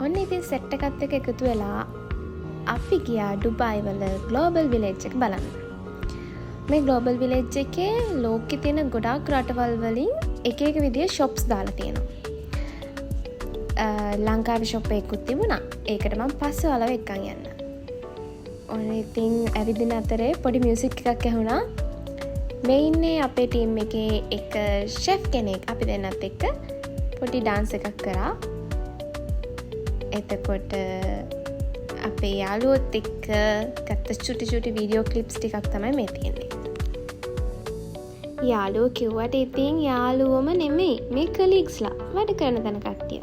ඔන්න ඉතින් සෙට් එකත් එක්ක එකතු වෙලා අපි ගියා ඩුබායි වල ග්ලෝබල් විලේජ් එක බලන්න. මේ ග්ලෝබල් විලේජ් එකේ ලෝකෙ තියෙන ගොඩාක් රටවල් වලින් එක එක විදිහේ shops දාලා තියෙනවා. ලංකාවේ shop එකකුත් තිබුණා. ඒකට මම පස්සේ වලව එක්කන් යන්න. ඔන්න ඉතින් ඇවිදින අතරේ පොඩි මියුසික් එකක් ඇහුණා. මේ ඉන්නේ අපේ ටීම් එකේ එක ෂෙෆ් කෙනෙක්. අපි දෙන්නත් එක්ක පොඩි ඩාන්ස් එකක් කරා. එතකොට අපේ යාළුවොත් එක්ක ගත්ත චුටි වීඩියෝ ක්ලිප්ස් ටිකක් තමයි මේ තියෙන්නේ. යාළුවෝ කිව්වට ඉතින් යාළුවෝම නෙමෙයි, මේ කලීග්ස්ලා වැඩ කරන තැන කට්ටිය.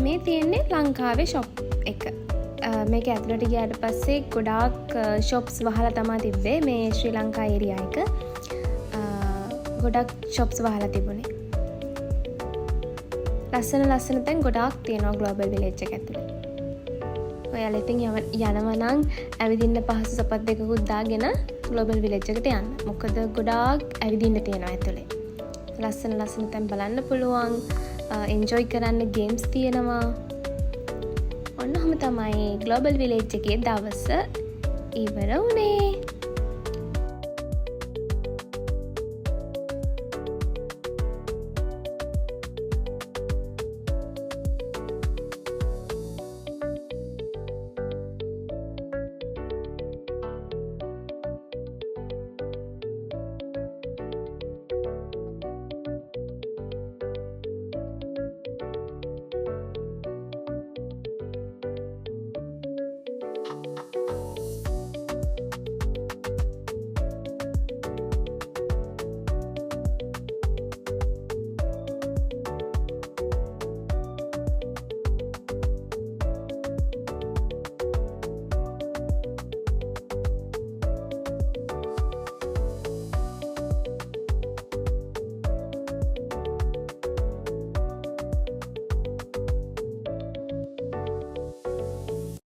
මේ තියෙන්නේ ලංකාවේ ෂොප් එක. මේක ඇතුළට ගියාට පස්සේ ගොඩාක් ෂොප්ස් වහලා තමයි තිබ්බේ. මේ ශ්‍රී ලංකා ඒරියා එක ගොඩක් ෂොප්ස් වහලා තිබුණේ. ලස්සන තැන් ගොඩාක් තියෙනවා ග්ලෝබල් විලේජ් එක ඇතුළේ. ඔයාලා ඉතින් යනවා නම් ඇවිදින්න පහසු සපත් දෙකකුත් දාගෙන ග්ලෝබල් විලේජ් එකට යන්න. මොකද ගොඩාක් ඇවිදින්න තියෙනවා ඇතුළේ. ලස්සන තැන් බලන්න පුළුවන්. එන්ජොයි කරන්න ගේම්ස් තියෙනවා. ඔන්න ඔහම තමයි ග්ලෝබල් විලේජ් එකේ දවස ඉවර වුණේ.